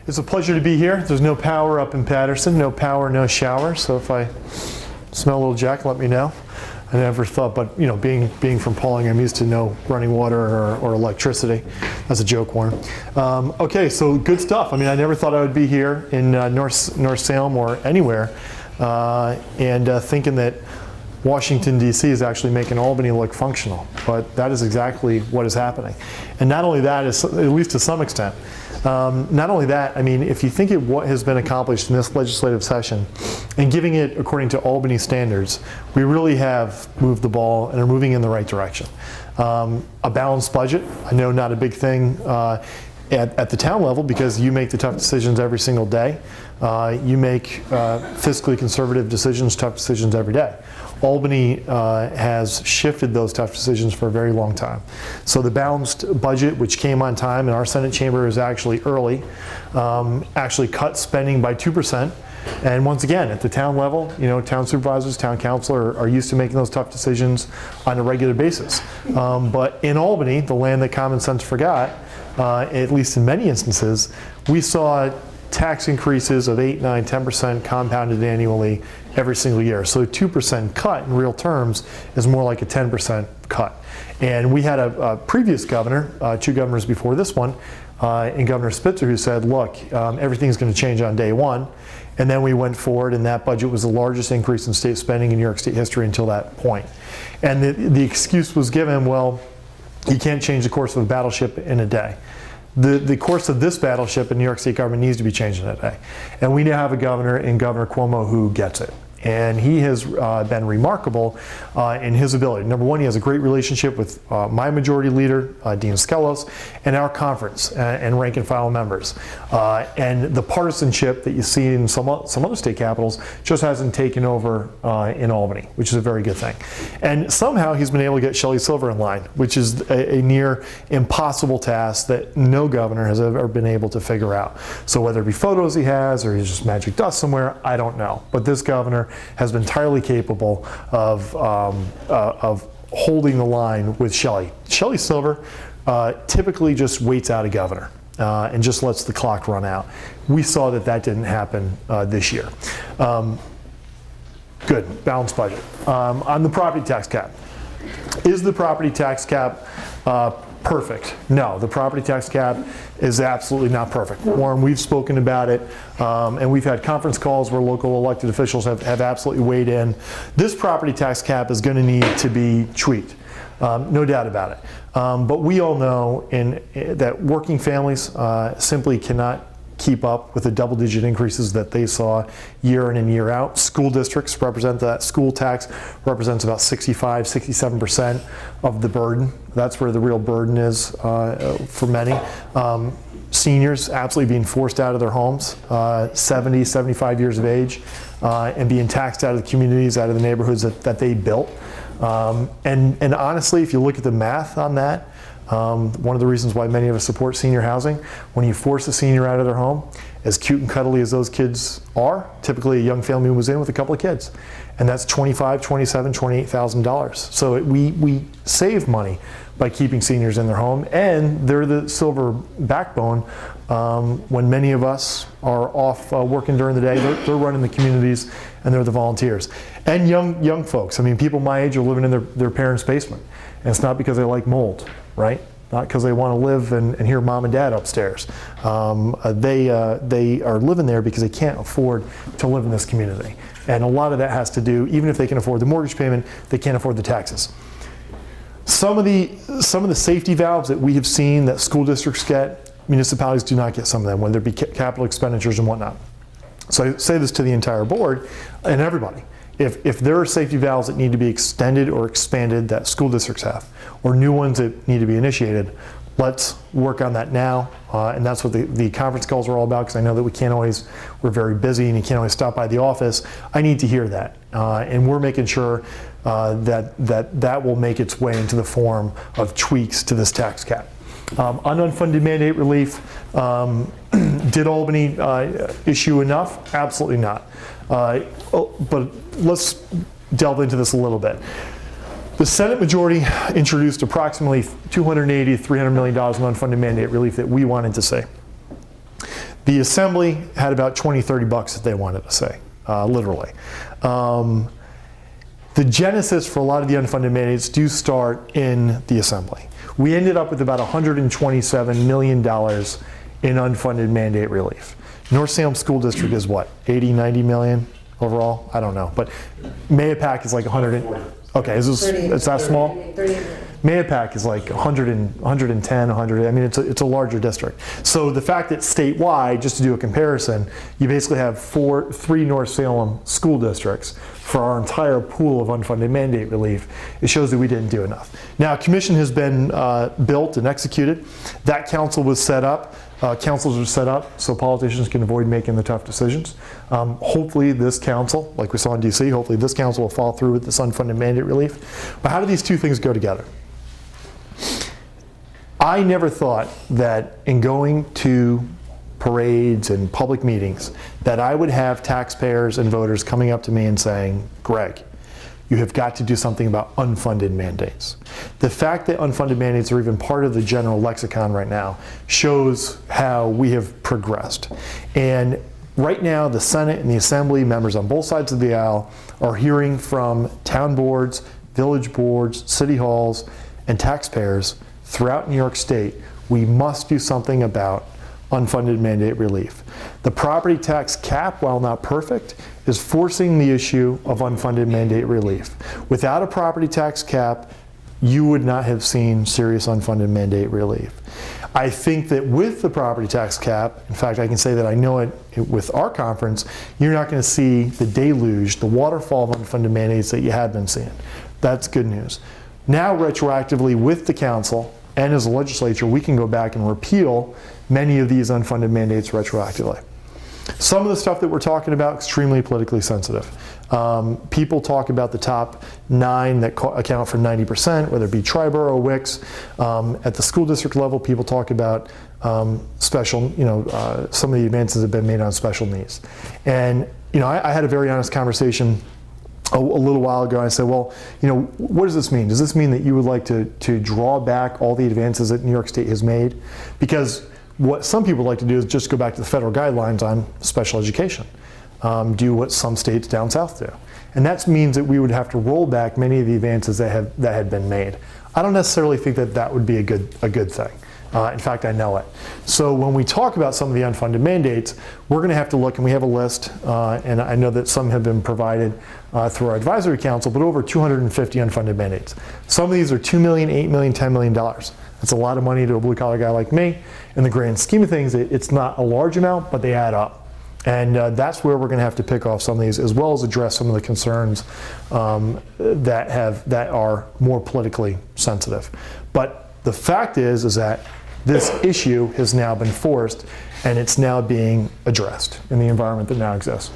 It's a pleasure to be here. There's no power up in Patterson, no power, no shower. So if I smell a little jack, let me know. I never thought, but you know, being from Pauling, I'm used to no running water or electricity. That's a joke, Warren. Okay, so good stuff. I mean, I never thought I would be here in North Salem or anywhere, and thinking that Washington, D.C. is actually making Albany look functional, but that is exactly what is happening. And not only that, is, at least to some extent, not only that, I mean, if you think of what has been accomplished in this legislative session and giving it according to Albany standards, we really have moved the ball and are moving in the right direction. A balanced budget, I know not a big thing at the town level because you make the tough decisions every single day. You make fiscally conservative decisions, tough decisions every day. Albany has shifted those tough decisions for a very long time. So the balanced budget, which came on time in our Senate chamber, is actually early, actually cut spending by 2%. And once again, at the town level, you know, town supervisors, town council are used to making those tough decisions on a regular basis. But in Albany, the land that common sense forgot, at least in many instances, we saw tax increases of 8, 9, 10% compounded annually every single year. So a 2% cut in real terms is more like a 10% cut. And we had a previous governor, 2 governors before this one, and Governor Spitzer, who said, look, everything's going to change on day one. And then we went forward, and that budget was the largest increase in state spending in New York State history until that point. And the excuse was given, well, you can't change the course of a battleship in a day. The course of this battleship in New York State government needs to be changed in a day. And we now have a governor in Governor Cuomo who gets it. And he has been remarkable in his ability. Number one, he has a great relationship with my majority leader, Dean Skelos, and our conference and rank and file members. And the partisanship that you see in some other state capitals just hasn't taken over in Albany, which is a very good thing. And somehow he's been able to get Shelley Silver in line, which is a near impossible task that no governor has ever been able to figure out. So whether it be photos he has or he's just magic dust somewhere, I don't know. But this governor has been entirely capable of holding the line with Shelley. Shelley Silver typically just waits out a governor and just lets the clock run out. We saw that didn't happen this year. Good, balanced budget. On the property tax cap. Is the property tax cap perfect? No, the property tax cap is absolutely not perfect. Warren, we've spoken about it, and we've had conference calls where local elected officials have absolutely weighed in. This property tax cap is going to need to be tweaked, no doubt about it. But we all know that working families simply cannot keep up with the double-digit increases that they saw year in and year out. School districts represent that. School tax represents about 65, 67% of the burden. That's where the real burden is for many. Seniors absolutely being forced out of their homes, 70, 75 years of age, and being taxed out of the communities, out of the neighborhoods that they built. And honestly, if you look at the math on that, one of the reasons why many of us support senior housing, when you force a senior out of their home, as cute and cuddly as those kids are, typically a young family moves in with a couple of kids. And that's $25,000, $27,000, $28,000. So we save money by keeping seniors in their home, and they're the silver backbone when many of us are off working during the day. They're running the communities, and they're the volunteers. And young folks, I mean, people my age are living in their parents' basement. And it's not because they like mold, right? Not because they want to live and hear mom and dad upstairs. They are living there because they can't afford to live in this community. And a lot of that has to do, even if they can afford the mortgage payment, they can't afford the taxes. Some of the safety valves that we have seen that school districts get, municipalities do not get some of them, whether it be capital expenditures and whatnot. So I say this to the entire board and everybody. If there are safety valves that need to be extended or expanded that school districts have, or new ones that need to be initiated, let's work on that now. And that's what the conference calls are all about, because I know that we're very busy and you can't always stop by the office. I need to hear that. And we're making sure that will make its way into the form of tweaks to this tax cap. On unfunded mandate relief, did Albany issue enough? Absolutely not. But let's delve into this a little bit. The Senate majority introduced approximately $280 to $300 million in unfunded mandate relief that we wanted to see. The Assembly had about 20, 30 bucks that they wanted to say, literally. The genesis for a lot of the unfunded mandates do start in the Assembly. We ended up with about $127 million in unfunded mandate relief. North Salem School District is what, 80, 90 million overall? I don't know, but Mayapack is like 100. Okay, it's that small? 30. Mayapack is like 110, 100. I mean, it's a larger district. So the fact that statewide, just to do a comparison, you basically have three North Salem school districts for our entire pool of unfunded mandate relief, it shows that we didn't do enough. Now, a commission has been built and executed. That council was set up. Councils are set up so politicians can avoid making the tough decisions. Hopefully this council, like we saw in DC, hopefully this council will follow through with this unfunded mandate relief. But how do these two things go together? I never thought that in going to parades and public meetings that I would have taxpayers and voters coming up to me and saying, Greg, you have got to do something about unfunded mandates. The fact that unfunded mandates are even part of the general lexicon right now shows how we have progressed. And right now, the Senate and the Assembly, members on both sides of the aisle, are hearing from town boards, village boards, city halls, and taxpayers throughout New York State. We must do something about unfunded mandate relief. The property tax cap, while not perfect, is forcing the issue of unfunded mandate relief. Without a property tax cap, you would not have seen serious unfunded mandate relief. I think that with the property tax cap, in fact, I can say that I know it with our conference, you're not going to see the deluge, the waterfall of unfunded mandates that you had been seeing. That's good news. Now, retroactively with the council and as a legislature, we can go back and repeal many of these unfunded mandates retroactively. Some of the stuff that we're talking about, extremely politically sensitive. People talk about the top 9 that account for 90%, whether it be Triborough, Wicks. At the school district level, people talk about special, some of the advances have been made on special needs. And, I had a very honest conversation a little while ago. I said, well, what does this mean? Does this mean that you would like to draw back all the advances that New York State has made? Because what some people like to do is just go back to the federal guidelines on special education, do what some states down south do. And that means that we would have to roll back many of the advances that had been made. I don't necessarily think that would be a good thing. In fact, I know it. So when we talk about some of the unfunded mandates, we're going to have to look, and we have a list, and I know that some have been provided through our advisory council, but over 250 unfunded mandates. Some of these are $2 million, $8 million, $10 million. That's a lot of money to a blue-collar guy like me. In the grand scheme of things, it's not a large amount, but they add up. And that's where we're going to have to pick off some of these, as well as address some of the concerns that are more politically sensitive. But the fact is that this issue has now been forced, and it's now being addressed in the environment that now exists.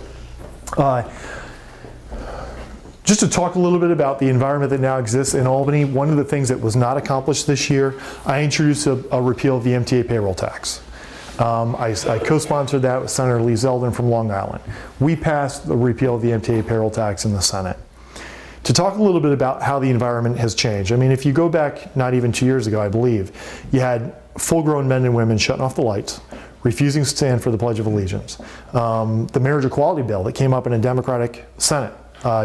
Just to talk a little bit about the environment that now exists in Albany, one of the things that was not accomplished this year, I introduced a repeal of the MTA payroll tax. I co-sponsored that with Senator Lee Zeldin from Long Island. We passed the repeal of the MTA payroll tax in the Senate. To talk a little bit about how the environment has changed. I mean, if you go back not even 2 years ago, I believe, you had full-grown men and women shutting off the lights, refusing to stand for the Pledge of Allegiance. The marriage equality bill that came up in a Democratic Senate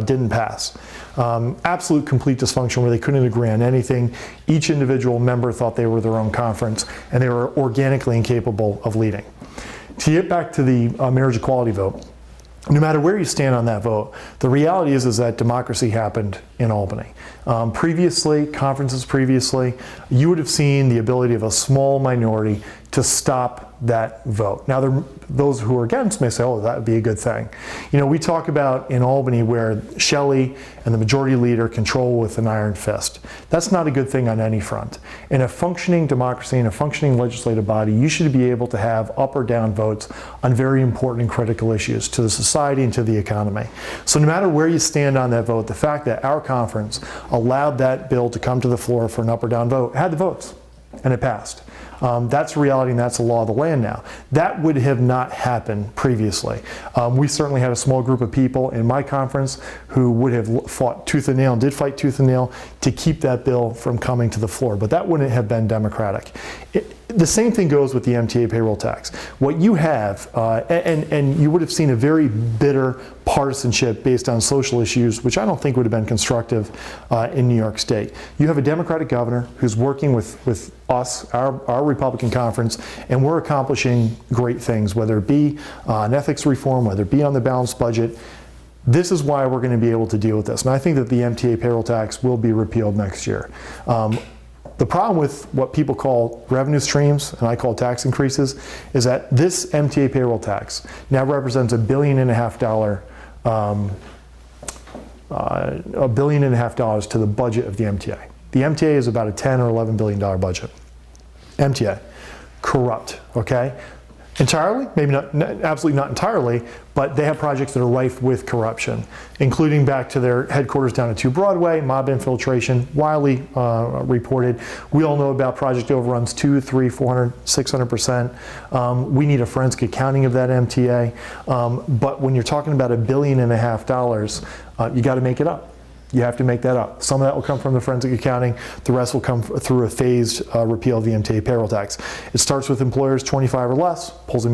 didn't pass. Absolute complete dysfunction where they couldn't agree on anything. Each individual member thought they were their own conference, and they were organically incapable of leading. To get back to the marriage equality vote, no matter where you stand on that vote, the reality is that democracy happened in Albany. Conferences previously, you would have seen the ability of a small minority to stop that vote. Now, those who are against may say, oh, that would be a good thing. We talk about in Albany where Shelley and the majority leader control with an iron fist. That's not a good thing on any front. In a functioning democracy, in a functioning legislative body, you should be able to have up or down votes on very important and critical issues to the society and to the economy. So no matter where you stand on that vote, the fact that our conference allowed that bill to come to the floor for an up or down vote, had the votes, and it passed. That's a reality, and that's a law of the land now. That would have not happened previously. We certainly had a small group of people in my conference who would have fought tooth and nail, and did fight tooth and nail, to keep that bill from coming to the floor. But that wouldn't have been democratic. The same thing goes with the MTA payroll tax. What you have, and you would have seen a very bitter partisanship based on social issues, which I don't think would have been constructive in New York State. You have a Democratic governor who's working with us, our Republican conference, and we're accomplishing great things, whether it be on ethics reform, whether it be on the balanced budget. This is why we're going to be able to deal with this. And I think that the MTA payroll tax will be repealed next year. The problem with what people call revenue streams, and I call tax increases, is that this MTA payroll tax now represents $1.5 billion to the budget of the MTA. The MTA is about a $10 or $11 billion budget. MTA, corrupt, okay? Entirely? Maybe not, absolutely not entirely, but they have projects that are rife with corruption, including back to their headquarters down at 2 Broadway, mob infiltration, widely reported. We all know about project overruns 200, 300, 400, 600%. We need a forensic accounting of that MTA. But when you're talking about $1.5 billion, you got to make it up. You have to make that up. Some of that will come from the forensic accounting. The rest will come through a phased repeal of the MTA payroll tax. It starts with employers 25 or less, pulls in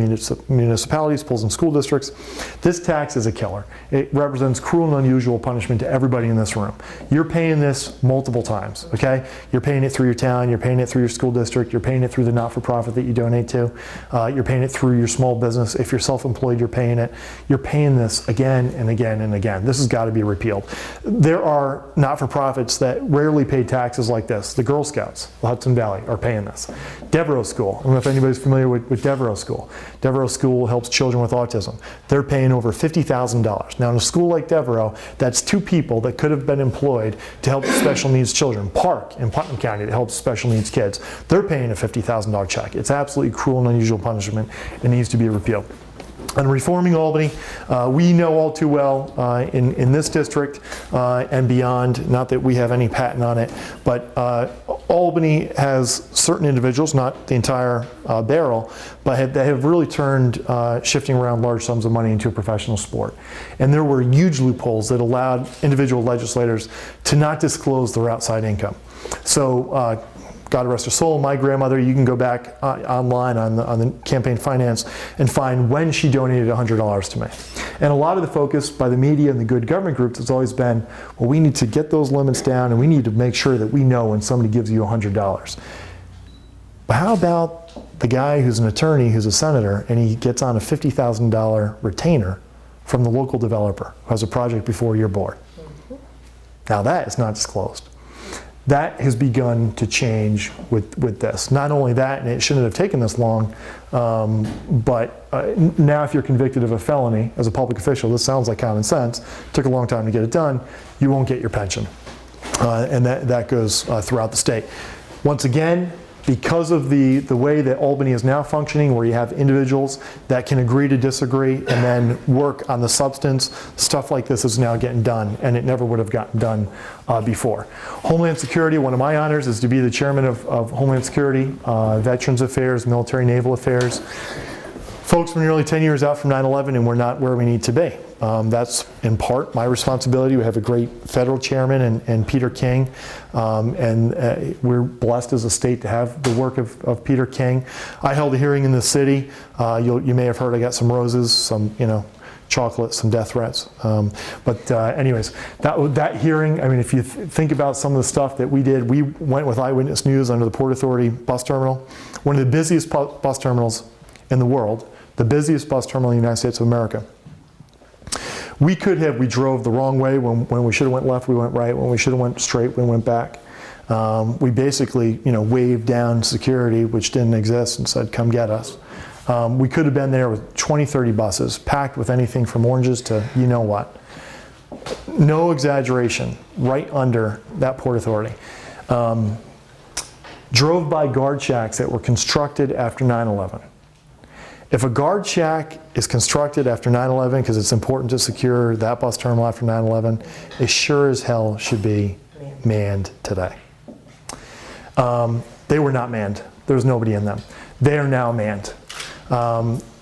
municipalities, pulls in school districts. This tax is a killer. It represents cruel and unusual punishment to everybody in this room. You're paying this multiple times, okay? You're paying it through your town, you're paying it through your school district, you're paying it through the not-for-profit that you donate to, you're paying it through your small business. If you're self-employed, you're paying it. You're paying this again and again and again. This has got to be repealed. There are not-for-profits that rarely pay taxes like this. The Girl Scouts, the Hudson Valley, are paying this. Devereaux School, I don't know if anybody's familiar with Devereaux School. Devereaux School helps children with autism. They're paying over $50,000. Now in a school like Devereaux, that's 2 people that could have been employed to help special needs children. Park in Putnam County that helps special needs kids. They're paying a $50,000 check. It's absolutely cruel and unusual punishment. It needs to be repealed. On reforming Albany, we know all too well in this district and beyond, not that we have any patent on it, but Albany has certain individuals, not the entire barrel, but they have really turned shifting around large sums of money into a professional sport. And there were huge loopholes that allowed individual legislators to not disclose their outside income. So God rest her soul, my grandmother, you can go back online on the campaign finance and find when she donated $100 to me. And a lot of the focus by the media and the good government groups has always been, well, we need to get those limits down and we need to make sure that we know when somebody gives you $100. But how about the guy who's an attorney, who's a senator, and he gets on a $50,000 retainer from the local developer who has a project before your board? Now that is not disclosed. That has begun to change with this. Not only that, and it shouldn't have taken this long, but now if you're convicted of a felony as a public official, this sounds like common sense, took a long time to get it done, you won't get your pension. And that goes throughout the state. Once again, because of the way that Albany is now functioning, where you have individuals that can agree to disagree and then work on the substance, stuff like this is now getting done, and it never would have gotten done before. Homeland Security, one of my honors is to be the chairman of Homeland Security, Veterans Affairs, Military Naval Affairs. Folks, we're nearly 10 years out from 9/11 and we're not where we need to be. That's in part my responsibility. We have a great federal chairman and Peter King, and we're blessed as a state to have the work of Peter King. I held a hearing in the city. You may have heard I got some roses, some chocolate, some death threats. Anyways, that hearing, I mean, if you think about some of the stuff that we did, we went with Eyewitness News under the Port Authority bus terminal, one of the busiest bus terminals in the world, the busiest bus terminal in the United States of America. We drove the wrong way. When we should have went left, we went right. When we should have went straight, we went back. We basically, waved down security, which didn't exist, and said, come get us. We could have been there with 20, 30 buses, packed with anything from oranges to you know what. No exaggeration, right under that Port Authority. Drove by guard shacks that were constructed after 9/11. If a guard shack is constructed after 9/11 because it's important to secure that bus terminal after 9/11, it sure as hell should be manned today. They were not manned. There was nobody in them. They are now manned.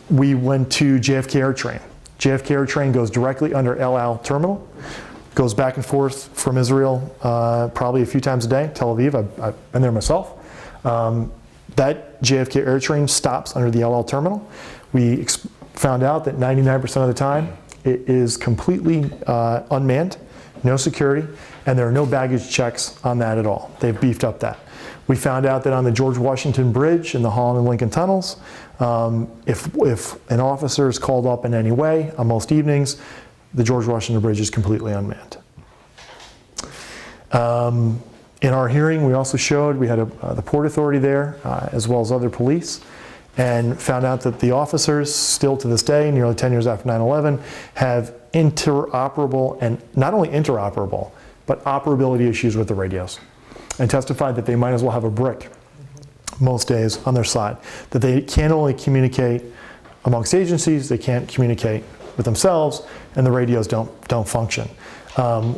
We went to JFK Air Train. JFK Air Train goes directly under El Al Terminal, goes back and forth from Israel probably a few times a day, Tel Aviv. I've been there myself. That JFK Air train stops under the LL terminal. We found out that 99% of the time it is completely unmanned, no security, and there are no baggage checks on that at all. They've beefed up that. We found out that on the George Washington Bridge in the Holland and Lincoln tunnels, if an officer is called up in any way on most evenings, the George Washington Bridge is completely unmanned. In our hearing, we also showed, we had the Port Authority there, as well as other police, and found out that the officers, still to this day, nearly 10 years after 9/11, have interoperable, and not only interoperable, but operability issues with the radios, and testified that they might as well have a brick most days on their side, that they can't only communicate amongst agencies, they can't communicate with themselves, and the radios don't function.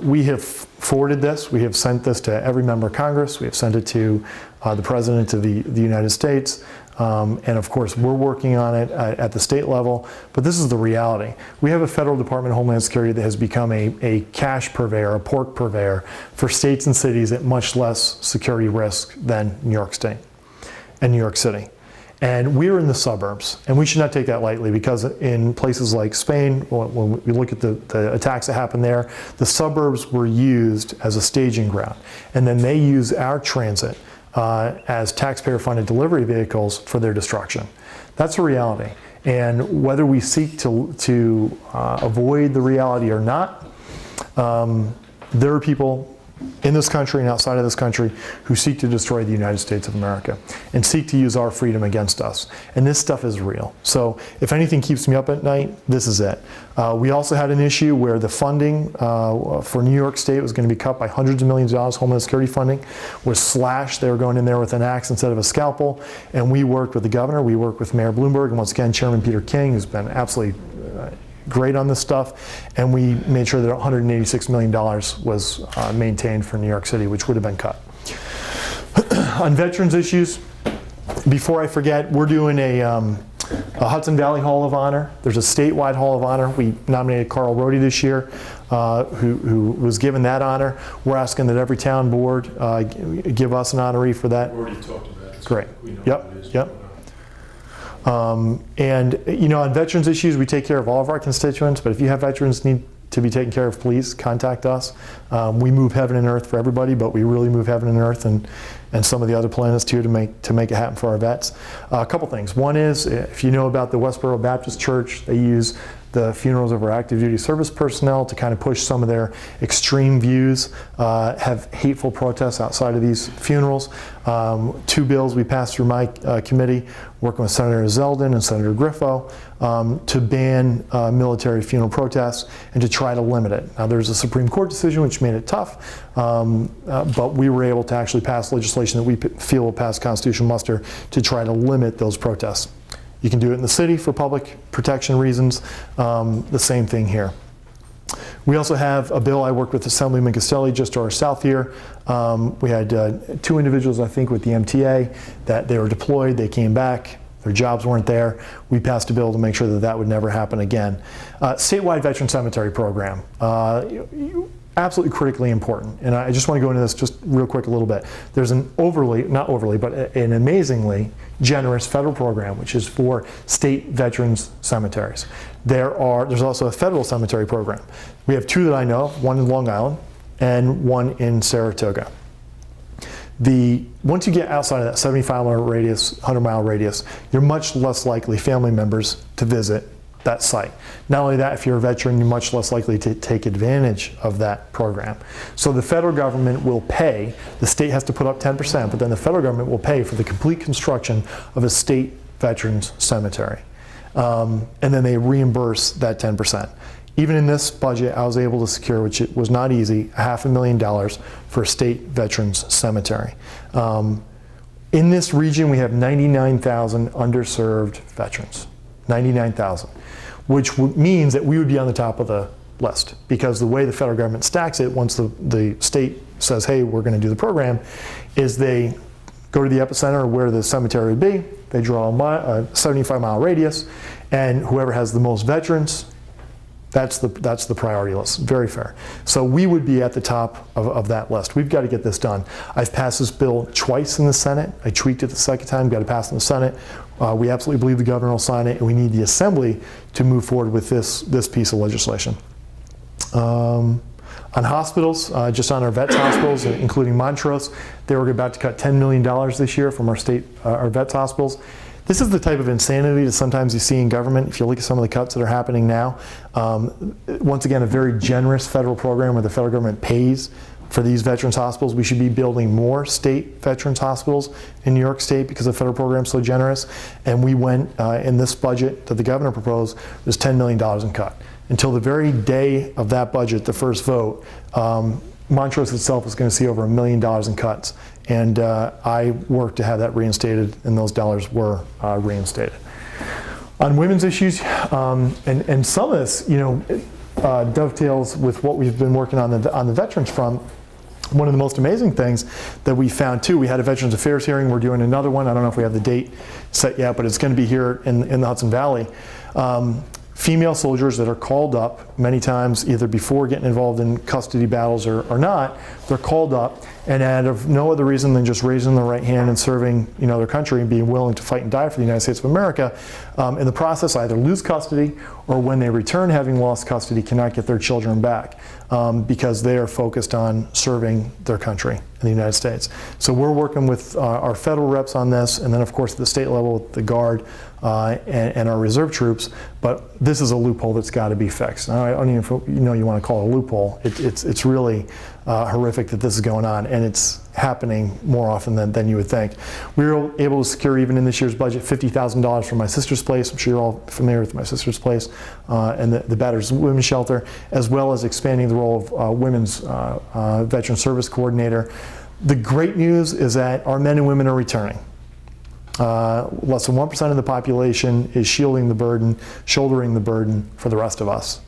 We have forwarded this. We have sent this to every member of Congress. We have sent it to the President of the United States. And of course, we're working on it at the state level. But this is the reality. We have a federal Department of Homeland Security that has become a cash purveyor, a pork purveyor for states and cities at much less security risk than New York State and New York City. And we're in the suburbs, and we should not take that lightly, because in places like Spain, when we look at the attacks that happened there, the suburbs were used as a staging ground. And then they use our transit as taxpayer-funded delivery vehicles for their destruction. That's a reality. And whether we seek to avoid the reality or not, there are people in this country and outside of this country who seek to destroy the United States of America and seek to use our freedom against us. And this stuff is real. So if anything keeps me up at night, this is it. We also had an issue where the funding for New York State was going to be cut by hundreds of millions of dollars. Homeland Security funding was slashed. They were going in there with an axe instead of a scalpel. And we worked with the governor. We worked with Mayor Bloomberg. And once again, Chairman Peter King, who's been absolutely great on this stuff, and we made sure that $186 million was maintained for New York City, which would have been cut. On veterans issues, before I forget, we're doing a Hudson Valley Hall of Honor. There's a statewide Hall of Honor. We nominated Carl Rohde this year, who was given that honor. We're asking that every town board give us an honoree for that. We already talked about it. Great. Yep. And you know, on veterans issues, we take care of all of our constituents, but if you have veterans need to be taken care of, please contact us. We move heaven and earth for everybody, but we really move heaven and earth and some of the other planets too to make it happen for our vets. A couple things. One is, if you know about the Westboro Baptist Church, they use the funerals of our active duty service personnel to kind of push some of their extreme views, have hateful protests outside of these funerals. 2 bills we passed through my committee, working with Senator Zeldin and Senator Griffo, to ban military funeral protests and to try to limit it. Now, there's a Supreme Court decision which made it tough, but we were able to actually pass legislation that we feel will pass constitutional muster to try to limit those protests. You can do it in the city for public protection reasons. The same thing here. We also have a bill. I worked with Assemblyman Castelli just to our south here. We had 2 individuals, I think, with the MTA that they were deployed. They came back. Their jobs weren't there. We passed a bill to make sure that that would never happen again. Statewide Veteran Cemetery Program. Absolutely critically important. And I just want to go into this just real quick a little bit. There's an not overly, but an amazingly generous federal program, which is for state veterans cemeteries. There's also a federal cemetery program. We have 2 that I know of, one in Long Island and one in Saratoga. Once you get outside of that 75-mile radius, 100-mile radius, you're much less likely family members to visit that site. Not only that, if you're a veteran, you're much less likely to take advantage of that program. So the federal government will pay, the state has to put up 10%, but then the federal government will pay for the complete construction of a state veterans cemetery. And then they reimburse that 10%. Even in this budget, I was able to secure, which it was not easy, $500,000 for a state veterans cemetery. In this region, we have 99,000 underserved veterans. 99,000, which means that we would be on the top of the list, because the way the federal government stacks it, once the state says, hey, we're going to do the program, is they go to the epicenter where the cemetery would be, they draw a 75-mile radius, and whoever has the most veterans, That's the priority list. Very fair. So we would be at the top of that list. We've got to get this done. I've passed this bill twice in the Senate. I tweaked it the second time. Got to pass it in the Senate. We absolutely believe the governor will sign it, and we need the Assembly to move forward with this piece of legislation. On hospitals, just on our vets hospitals, including Montrose, they were about to cut $10 million this year from our vets hospitals. This is the type of insanity that sometimes you see in government. If you look at some of the cuts that are happening now, once again, a very generous federal program where the federal government pays for these veterans hospitals. We should be building more state veterans hospitals in New York State because the federal program is so generous. And we went in this budget that the governor proposed, there's $10 million in cut. Until the very day of that budget, the first vote, Montrose itself is going to see over $1 million in cuts. And I worked to have that reinstated, and those dollars were reinstated. On women's issues, and some of this, dovetails with what we've been working on the veterans front. One of the most amazing things that we found too, we had a Veterans Affairs hearing. We're doing another one. I don't know if we have the date set yet, but it's going to be here in the Hudson Valley. Female soldiers that are called up many times, either before getting involved in custody battles or not, they're called up, and out of no other reason than just raising their right hand and serving their country and being willing to fight and die for the United States of America, in the process either lose custody or when they return having lost custody cannot get their children back because they are focused on serving their country in the United States. So we're working with our federal reps on this, and then of course at the state level with the Guard and our reserve troops, but this is a loophole that's got to be fixed. I don't even you want to call it a loophole. It's really horrific that this is going on, and it's happening more often than you would think. We were able to secure, even in this year's budget, $50,000 for My Sister's Place. I'm sure you're all familiar with My Sister's Place and the Battered Women's Shelter, as well as expanding the role of Women's Veteran Service Coordinator. The great news is that our men and women are returning. Less than 1% of the population is shouldering the burden for the rest of us.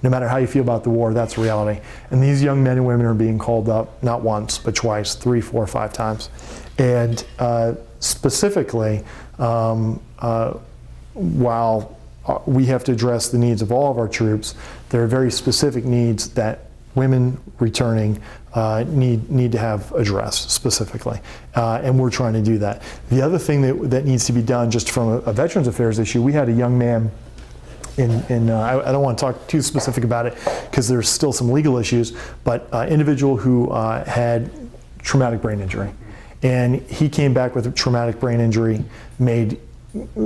No matter how you feel about the war, that's reality. And these young men and women are being called up not once, but twice, 3, 4, 5 times. And specifically, while we have to address the needs of all of our troops, there are very specific needs that women returning need to have addressed specifically, and we're trying to do that. The other thing that needs to be done, just from a Veterans Affairs issue, we had a young man I don't want to talk too specific about it because there's still some legal issues, but individual who had traumatic brain injury, and he came back with a traumatic brain injury and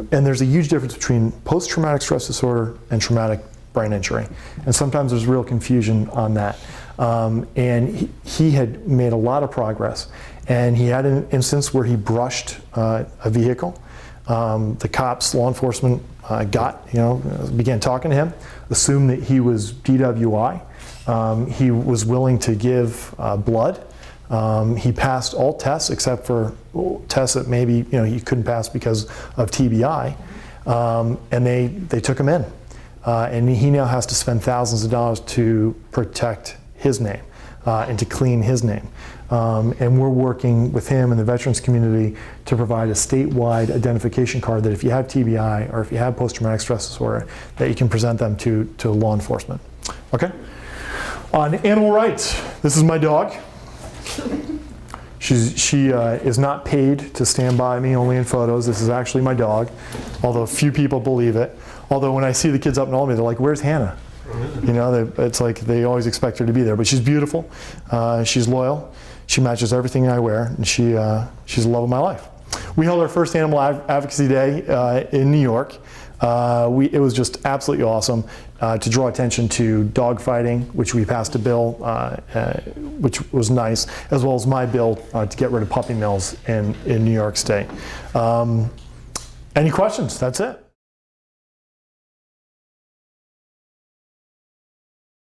there's a huge difference between post-traumatic stress disorder and traumatic brain injury, and sometimes there's real confusion on that. And he had made a lot of progress, and he had an instance where he brushed a vehicle. The cops, law enforcement, began talking to him, assumed that he was DWI. He was willing to give blood. He passed all tests except for tests that maybe he couldn't pass because of TBI, and they took him in. And he now has to spend thousands of dollars to protect his name and to clean his name. And we're working with him and the veterans community to provide a statewide identification card that if you have TBI or if you have post-traumatic stress disorder, that you can present them to law enforcement. Okay? On animal rights, this is my dog. She is not paid to stand by me, only in photos. This is actually my dog, although few people believe it. Although when I see the kids up in Albany, they're like, "Where's Hannah?" It's like they always expect her to be there. But she's beautiful. She's loyal. She matches everything I wear, and she's the love of my life. We held our first Animal Advocacy Day in New York. It was just absolutely awesome to draw attention to dog fighting, which we passed a bill, which was nice, as well as my bill to get rid of puppy mills in New York State. Any questions? That's it.